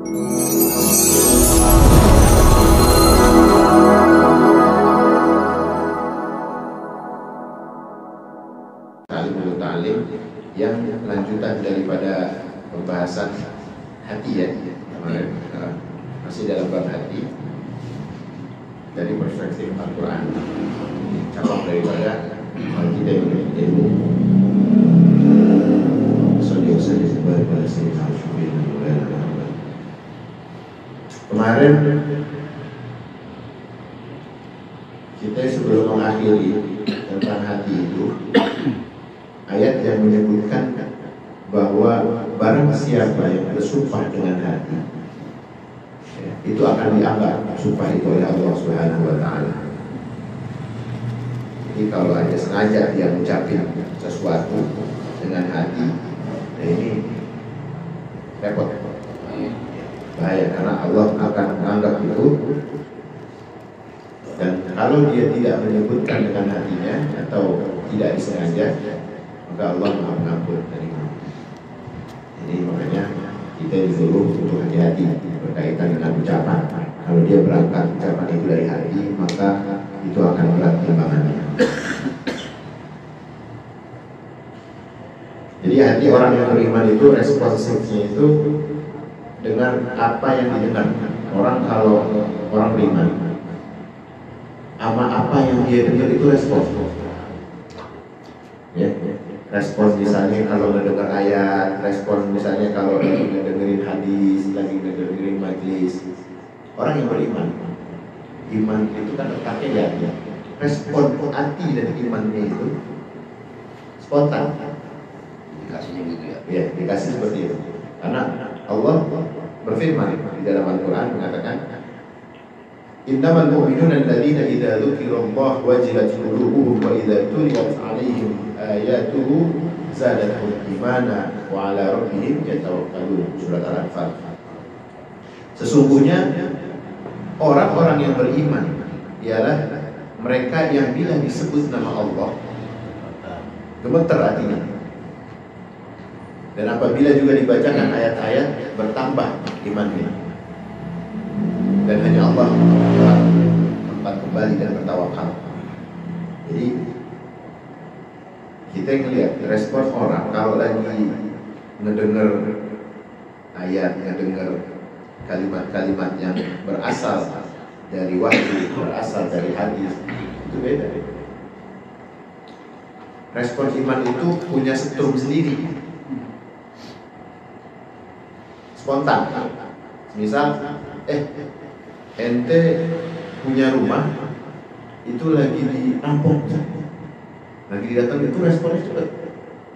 yang lanjutan daripada pembahasan hati ya kemarin, masih dalam bab hati dari perspektif Al-Quran, cabang daripada kita yang memiliki ilmu. Kemarin kita sebelum mengakhiri tentang hati itu, ayat yang menyebutkan bahwa barang siapa yang bersumpah dengan hati, itu akan dianggap sumpah itu oleh Allah Subhanahu wa Ta'ala. Jadi kalau ada sengaja dia mengucapkan sesuatu dengan hati, nah ini repot, bahaya, karena Allah akan menganggap itu. Dan kalau dia tidak menyebutkan dengan hatinya atau tidak disengaja, maka Allah Maha Pengampun dari itu. Jadi makanya kita disuruh untuk hati-hati berkaitan dengan ucapan. Kalau dia berangkat ucapan itu dari hati, maka itu akan berat timbangannya. Jadi hati orang yang beriman itu responsifnya itu dengan apa yang didengar. Orang kalau orang beriman, apa yang dia dengar itu respon. Ya, respon misalnya kalau mendengar ayat, respon misalnya kalau lagi dengerin hadis, lagi dengerin majlis. Orang yang beriman, iman itu kan letaknya ya, respon hati dan imannya itu spontan. Dikasihnya gitu ya? Ya, dikasih seperti itu. Karena Allah berfirman di dalam Al-Quran mengatakan, Innamal mu'minuna alladziina idza dzukirallahu wajilat qulubuhum wa idza tuliyat 'alaihim ayatuhu zadatuhum imanan wa 'ala rabbihim yatawakkalun. Surat Al-Anfal. Sesungguhnya orang-orang yang beriman ialah mereka yang bila disebut nama Allah gemeter hatinya. Dan apabila juga dibacakan ayat-ayat bertambah imannya. Dan hanya Allah tempat kembali dan bertawakal. Jadi kita yang lihat respon orang kalau lagi ngedenger ayat, ngedenger kalimat-kalimat yang berasal dari wahyu, berasal dari hadis, itu beda. Respon iman itu punya setrum sendiri, spontan. Misal, ente punya rumah itu lagi dirampok, lagi didatang, itu responnya cepat.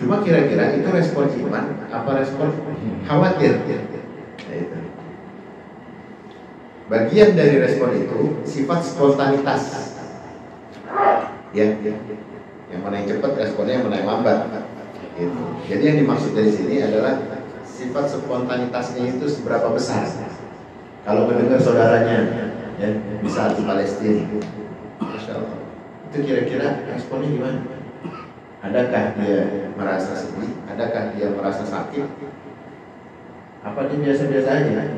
Cuma kira-kira itu respon iman apa respon khawatir? Nah, itu. Bagian dari respon itu sifat spontanitas. Ya. Yang mana yang cepat responnya, yang mana yang lambat. Gitu. Jadi yang dimaksud dari sini adalah sifat spontanitasnya itu seberapa besar. Kalau mendengar saudaranya ya, misal di Palestina, Masya Allah, itu kira-kira responnya gimana? Adakah dia merasa sedih? Adakah dia merasa sakit? Apa dia biasa-biasa aja?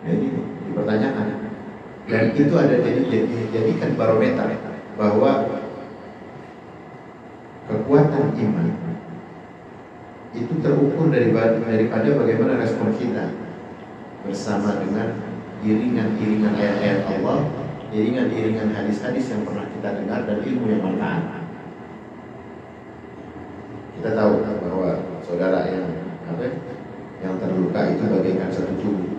Jadi dipertanyakan. Dan itu ada jadikan barometer bahwa kekuatan iman itu terukur daripada bagaimana respon kita bersama dengan iringan-iringan ayat-ayat Allah, iringan-iringan hadis-hadis yang pernah kita dengar, dan ilmu yang manfaat. Kita tahu bahwa saudara yang terluka itu bagaikan satu tubuh.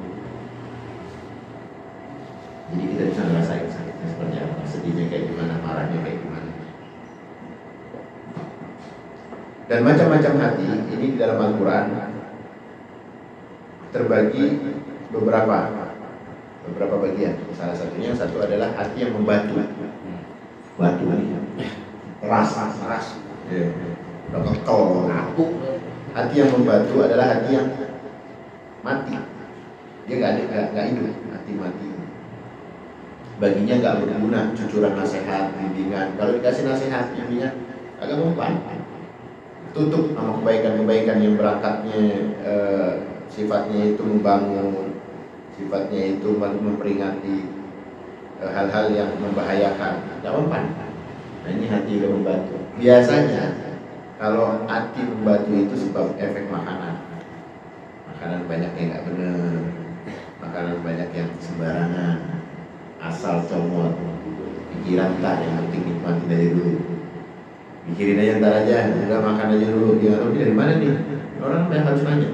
Jadi kita bisa ngerasain sakitnya seperti apa, sedihnya kayak gimana, marahnya kayak gimana. Dan macam-macam hati ini di dalam Al-Quran terbagi beberapa bagian. Salah satunya, satu adalah hati yang membatu, batu, ras, kekal, aku. Hati yang membatu adalah hati yang mati. Dia nggak hidup, hati mati. Baginya nggak berguna cucuran nasihat, bimbingan. Kalau dikasih nasihat, bimbingan agak mempan. Tutup sama kebaikan-kebaikan yang berangkatnya sifatnya itu membangun, sifatnya itu memperingati hal-hal yang membahayakan, tidak mempan. Nah, ini hati yang membantu. Biasanya kalau hati membantu itu sebab efek makanan banyak yang nggak benar, makanan banyak yang sembarangan, asal comot, pikiran tak yang penting nikmati dari dulu. Pikirin aja ntar aja, udah makan aja dulu. Ya, tapi dari mana nih? Orang banyak harus nanya.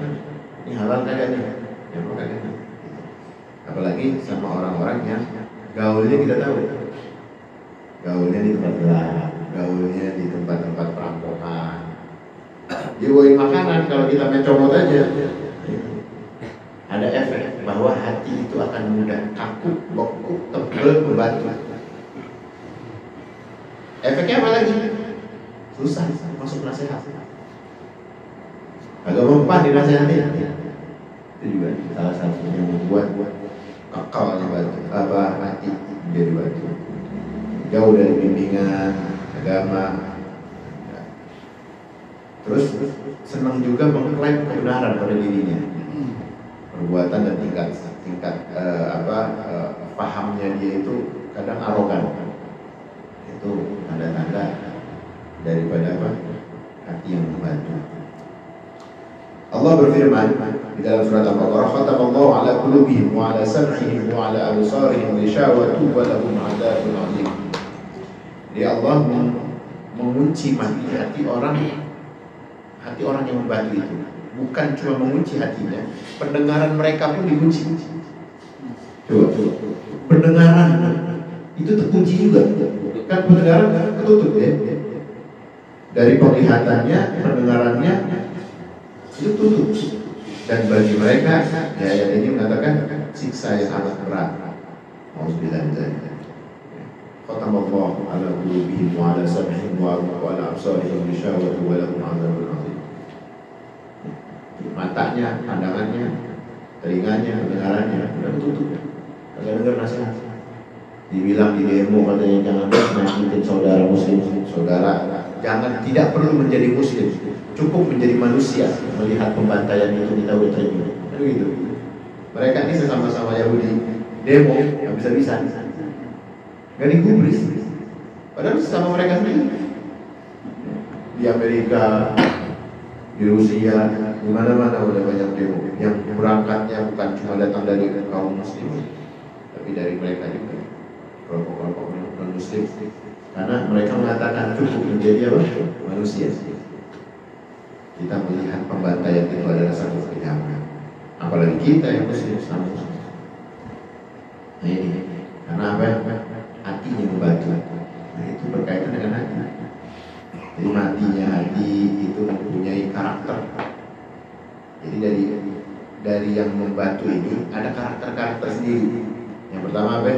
Ini halal kagak nih? Ya kagak nih. Apalagi sama orang-orang yang gaulnya kita tahu. Gaulnya di tempat gelap, gaulnya di tempat-tempat perampokan. Dibawain makanan, kalau kita mencomot aja, ada efek bahwa hati itu akan mudah kaku, bokuk, tebel, membatu. Efeknya apa lagi? Susah masuk nasihat. Agak mempan dinasihati. Itu juga salah satu yang membuat kekalnya batu, hati jadi batu. Jauh dari bimbingan agama. Terus senang juga mengklaim kebenaran pada dirinya. Perbuatan dan tingkat pahamnya dia itu kadang arogan. Itu tanda-tanda daripada hati yang membantu. Allah berfirman di dalam surat Al-Baqarah, "Khatamallahu ala qulubihim wa ala sam'ihim wa ala absarihim ghishawatun wa lahum 'adzabun 'adzim." Jadi Allah mengunci hati orang yang membantu itu. Bukan cuma mengunci hatinya, pendengaran mereka pun dikunci. Coba. Pendengaran itu terkunci juga. Kan pendengaran ketutup ya. Dari penglihatannya, pendengarannya itu tutup. Dan bagi mereka, ya ayat ini mengatakan siksa yang amat berat. Auzubillahi min dzalik. Khatamallahu ala qulubihim wa ala sam'ihim wa ala absarihim ghishawatun wa lahum 'adzabun 'adzim. Matanya, pandangannya, telinganya, pendengarannya sudah tutup. Kagak dengar nasihat. Dibilang di demo katanya jangan menyakitin saudara muslim. Saudara, jangan, tidak perlu menjadi muslim, cukup menjadi manusia melihat pembantaian itu kita udah terima. Begitu. Mereka ini sesama-sama Yahudi demo, nggak bisa-bisa. Gak digubris. Padahal sesama mereka sendiri. Di Amerika, di Rusia, di mana-mana udah banyak demo. Yang berangkatnya bukan cuma datang dari kaum muslim, tapi dari mereka juga, kelompok-kelompok non-muslim. Karena mereka mengatakan cukup menjadi manusia. Kita melihat pembantaian itu adalah satu kenyamanan. Apalagi kita yang muslim sama. Nah ini, karena apa? Hatinya membantu. Nah itu berkaitan dengan hati. Jadi matinya hati itu mempunyai karakter. Jadi dari yang membantu ini ada karakter-karakter sendiri. Yang pertama apa?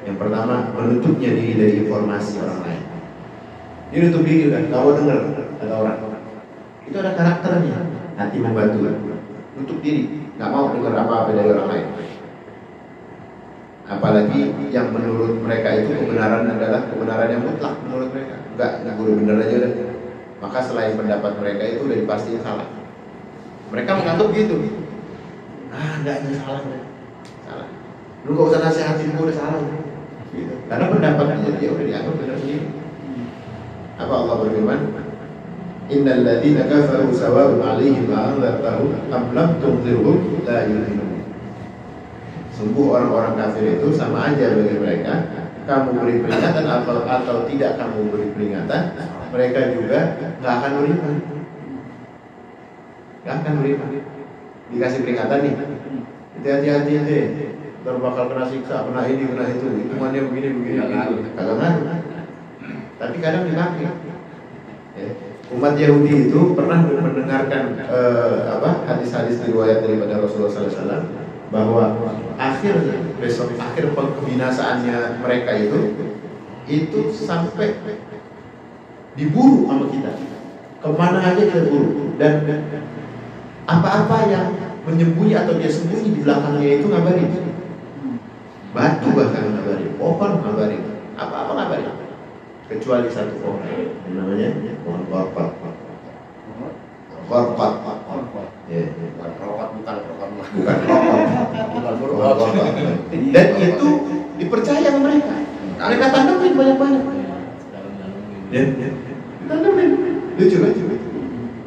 Yang pertama menutupnya diri dari informasi orang lain. Dia nutup diri kan, kalau dengar ada orang. Itu ada karakternya. Hati membantu. Nutup diri, nggak mau dengar apa-apa dari orang lain. Apalagi yang menurut mereka itu kebenaran adalah kebenaran yang mutlak menurut mereka. Enggak boleh benar aja deh. Maka selain pendapat mereka itu udah dipastikan salah. Mereka menganggap gitu. Enggak ada salah. Lu gak usah nasihatin gue udah salah. Gitu. Karena pendapatnya dia udah dianggap benar sendiri. Apa Allah berfirman? Innal ladzina kafaru sawa'un 'alaihim a'anzartahum am lam tunzirhum la yu'minun. Sungguh orang-orang kafir itu sama aja bagi mereka. Kamu beri peringatan atau tidak kamu beri peringatan, mereka juga nggak akan beriman. Nggak akan beriman. Dikasih peringatan nih, hati-hati deh, ntar bakal kena siksa, kena ini, kena itu, hitungannya begini, kagak ngaruh. Tapi kadang dipakai. Umat Yahudi itu pernah mendengarkan hadis-hadis riwayat daripada Rasulullah SAW bahwa akhir kebinasaannya mereka itu sampai diburu sama kita, kemana aja kita buru, dan apa-apa yang menyembunyi atau dia sembunyi di belakangnya itu ngabarin, batu bahkan ngabarin, pohon ngabarin, apa-apa ngabarin, kecuali satu pohon namanya pohon korpat. Korpat, bukan rokok. Dan itu dipercaya sama mereka. Mereka tandamin banyak-banyak. Ya, tandamin. Lucu.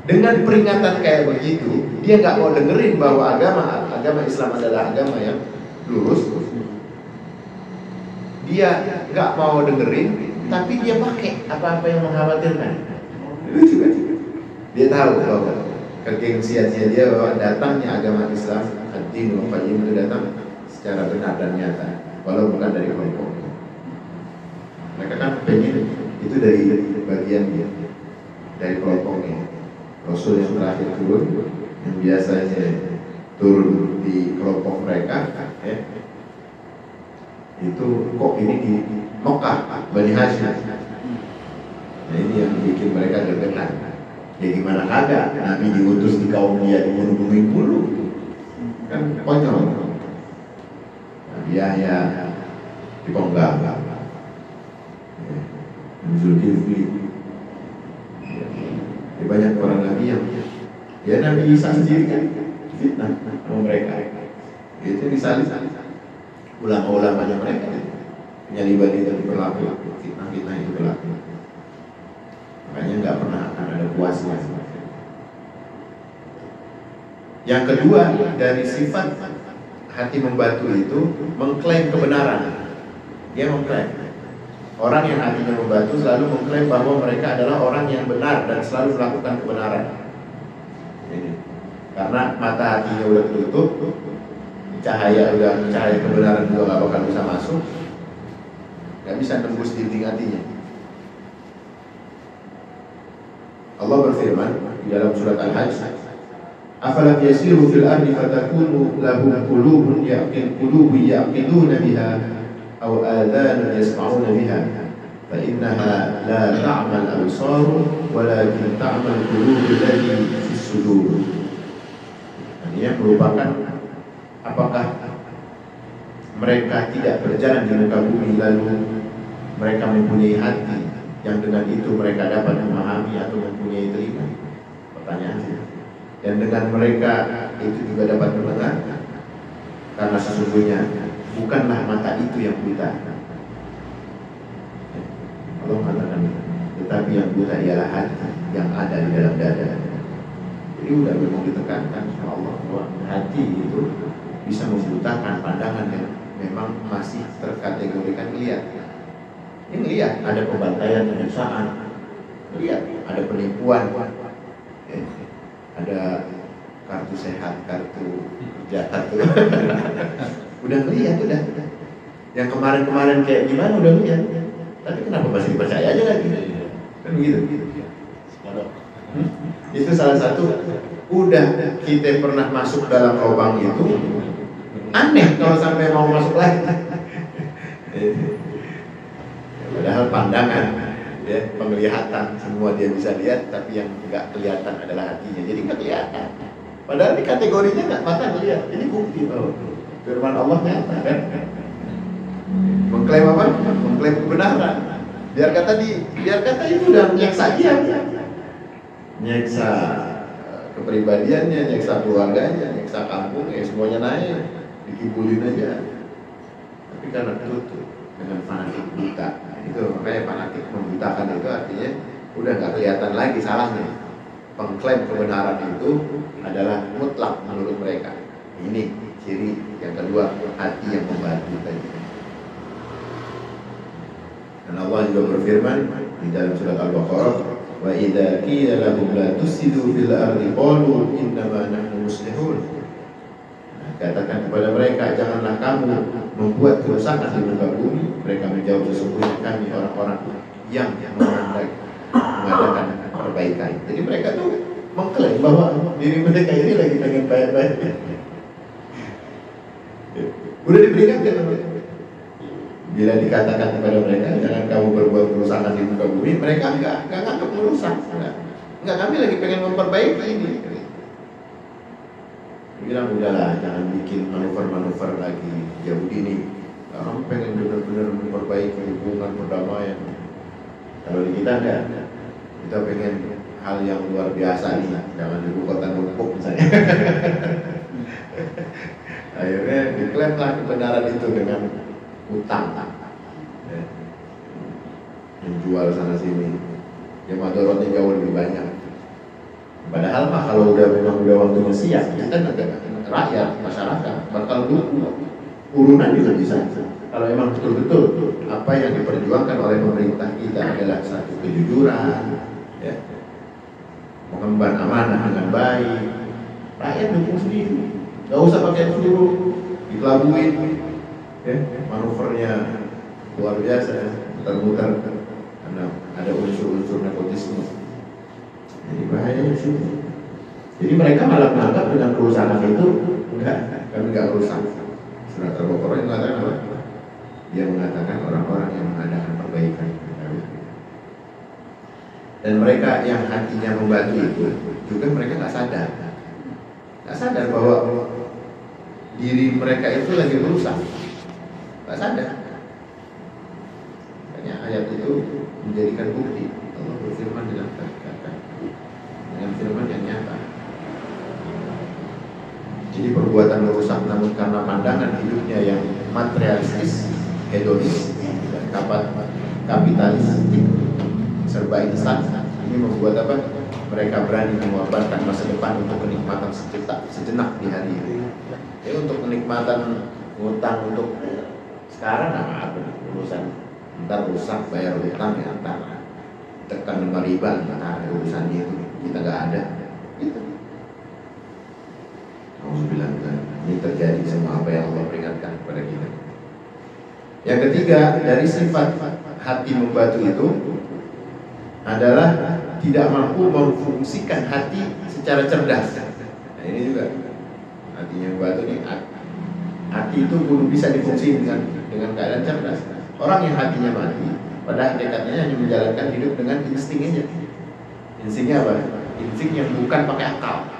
Dengan peringatan kayak begitu, dia nggak mau dengerin bahwa agama Islam adalah agama yang lurus. Dia nggak mau dengerin, tapi dia pakai apa-apa yang mengkhawatirkan. Lucu. Dia tahu bahwa kegengsiannya dia bahwa datangnya agama Islam, ad-dinul qayyim itu datang secara benar dan nyata, walau bukan dari kelompok. Mereka kan pengen itu dari bagian dia, dari kelompoknya. Rasul yang terakhir turun, yang biasanya turun di kelompok mereka, ya, itu kok ini di Mekah, Bani Hashim. Nah ini yang bikin mereka gergetan. Ya gimana kagak, Nabi diutus di kaum dia dibunuh-bunuhin dulu, kan konyol. Nabi Yahya dipenggal, Zulkifli. Banyak orang Nabi yang ya Nabi Isa sendiri kan fitnah sama mereka. Itu disalib ulama-ulamanya mereka. Penyaliban itu berlaku, fitnah itu berlaku. Makanya nggak pernah akan ada puasnya. Yang kedua, dari sifat hati membantu itu mengklaim kebenaran. Dia mengklaim. Orang yang hatinya membantu selalu mengklaim bahwa mereka adalah orang yang benar dan selalu melakukan kebenaran. Ini. Karena mata hatinya udah tertutup, cahaya kebenaran juga nggak bakal bisa masuk, nggak bisa tembus dinding hatinya. Allah berfirman di dalam surat Al-Hajj, "Afalam yasiru fil ardi fatakunu lahum qulubun yaqiluna biha aw adhanun yasma'una biha fa innaha la ta'mal absar walakin ta'mal qulubul lati fis sudur." Ini merupakan apakah mereka tidak berjalan di muka bumi lalu mereka mempunyai hati yang dengan itu mereka dapat memahami atau mempunyai telinga? Pertanyaannya. Dan dengan mereka itu juga dapat mendengar, karena sesungguhnya bukanlah mata itu yang buta. Allah mengatakan, tetapi yang buta ialah hati yang ada di dalam dada. Jadi udah memang ditekankan sama Allah bahwa hati itu bisa membutakan pandangan yang memang masih terkategorikan lihat. Ini lihat ada pembantaian, penyiksaan, lihat ada penipuan, ada kartu sehat, kartu kerja, kartu udah ngeliat udah. Yang kemarin-kemarin kayak gimana udah ngeliat, tapi kenapa masih dipercaya aja lagi? Kan begitu. Itu salah satu. Udah kita pernah masuk dalam lubang itu, aneh kalau sampai mau masuk lagi. Padahal pandangan, ya, penglihatan semua dia bisa lihat, tapi yang nggak kelihatan adalah hatinya. Jadi nggak kelihatan. Padahal ini kategorinya nggak mata ngelihat. Ini bukti bahwa firman Allah nyata kan. Mengklaim apa? Mengklaim kebenaran. Biar kata itu udah nyeksa dia. Nyeksa kepribadiannya, nyeksa keluarganya, nyeksa kampungnya, semuanya naik, dikibulin aja. Tapi karena tutup dengan fanatik buta, itu makanya fanatik membutakan itu artinya udah nggak kelihatan lagi salahnya. Pengklaim kebenaran itu adalah mutlak menurut mereka. Ini ciri yang kedua, hati yang membantu tadi. Dan Allah juga berfirman di dalam surat Al-Baqarah, wa idza qila lahum la tusidu fil ardi qalu innama nahnu muslihun. Katakan kepada mereka, janganlah kamu membuat kerusakan di muka bumi. Mereka menjawab, sesungguhnya kami orang-orang yang mengadakan perbaikan. Jadi mereka tuh mengklaim bahwa diri mereka ini lagi pengen baik-baik. Udah diperingatkan. Bila dikatakan kepada mereka, jangan kamu berbuat kerusakan di muka bumi, mereka enggak nganggap merusak. Enggak, kami lagi pengen memperbaiki ini. Bilang udahlah, jangan bikin manuver-manuver lagi. Yahudi ini, kamu pengen benar-benar memperbaiki hubungan perdamaian. Kalau di kita enggak, kita pengen hal yang luar biasa nih, jangan ibu kota numpuk misalnya. Akhirnya diklaimlah kebenaran itu dengan utang, ya. Menjual sana sini, yang madorotnya jauh lebih banyak. Padahal mah kalau memang udah waktunya siap, kita rakyat, masyarakat bakal urunan juga bisa. Kalau emang betul-betul apa yang diperjuangkan oleh pemerintah kita adalah satu kejujuran, ya, mengemban amanah dengan baik, rakyat dukung sendiri, nggak usah pakai suruh dikelabuin, ya, manuvernya luar biasa, muter-muter karena ada unsur-unsur nepotisme. Jadi bahaya sih. Jadi mereka malah menganggap dengan perusahaan itu kami nggak rusak. Surat Al-Baqarah yang mengatakan apa? Dia mengatakan orang-orang yang mengadakan perbaikan. Dan mereka yang hatinya membantu itu juga mereka nggak sadar bahwa diri mereka itu lagi berusaha, nggak sadar. Makanya ayat itu menjadikan bukti Allah berfirman dengan kata-kata, dengan firman yang nyata. Jadi perbuatan merusak namun karena pandangan hidupnya yang materialistis, hedonis, dan kapitalistik, serba instan, ini membuat apa? Mereka berani mengorbankan masa depan untuk kenikmatan sejenak di hari ini. Jadi untuk kenikmatan utang untuk sekarang apa? Urusan ntar rusak bayar utang ya ntar tekan dengan riba, ntar urusannya itu kita nggak ada. Gitu. Alhamdulillah, ini terjadi semua apa yang Allah peringatkan kepada kita. Yang ketiga dari sifat hati membatu itu adalah tidak mampu memfungsikan hati secara cerdas. Nah ini juga hatinya membatu ini, hati itu belum bisa difungsikan dengan keadaan cerdas. Orang yang hatinya mati pada hakikatnya hanya menjalankan hidup dengan insting aja. Instingnya apa? Insting yang bukan pakai akal.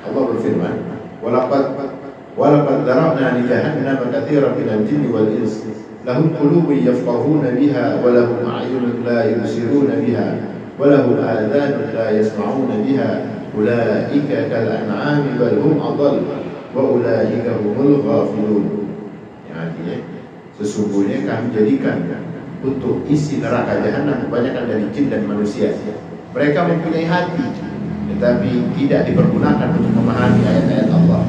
Allah berfirman, walaqad darabna li jahannama katsiran minal jinni wal ins lahum qulubun yafqahuna biha wa lahum a'yunun la yubsiruna biha wa lahum adhanun la yasma'una biha ulaika kal an'ami bal hum adall wa ulaika humul ghafilun. Yang artinya sesungguhnya kami jadikan untuk isi neraka jahanam kebanyakan dari jin dan manusia. Mereka mempunyai hati tetapi tidak dipergunakan untuk memahami ayat-ayat Allah,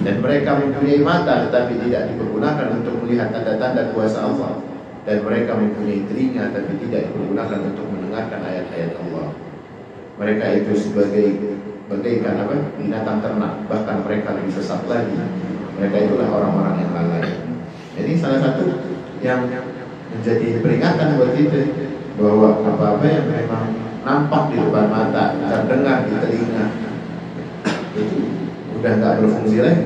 dan mereka mempunyai mata tetapi tidak dipergunakan untuk melihat tanda-tanda kuasa Allah, dan mereka mempunyai telinga tapi tidak dipergunakan untuk mendengarkan ayat-ayat Allah. Mereka itu bagaikan apa? Binatang ternak, bahkan mereka lebih sesat lagi. Mereka itulah orang-orang yang lalai. Jadi salah satu yang menjadi peringatan buat kita bahwa apa-apa yang memang nampak di depan mata, terdengar di telinga, itu udah nggak berfungsi lagi,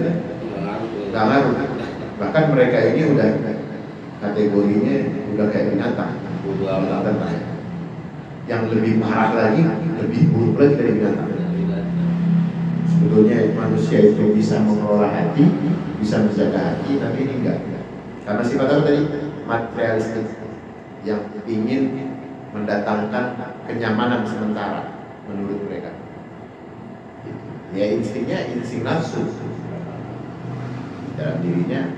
nggak ngaruh. Bahkan mereka ini udah kategorinya udah kayak binatang ternak. Yang lebih parah lagi, lebih buruk lagi dari binatang. Sebetulnya manusia itu bisa mengelola hati, bisa menjaga hati, tapi ini enggak. Karena sifat apa tadi? Materialistik, yang ingin mendatangkan kenyamanan sementara menurut mereka. Ya instingnya insting nafsu dalam dirinya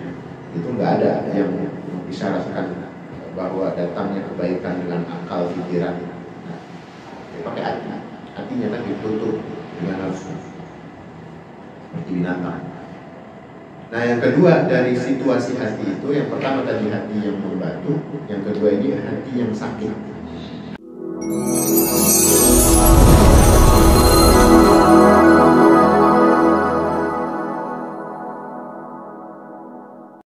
itu nggak ada yang disyaratkan bahwa datangnya kebaikan dengan akal pikiran. Dia pakai hatinya kan ditutup dengan nafsu seperti binatang. Nah yang kedua dari situasi hati itu, yang pertama tadi hati yang membatu, yang kedua ini hati yang sakit.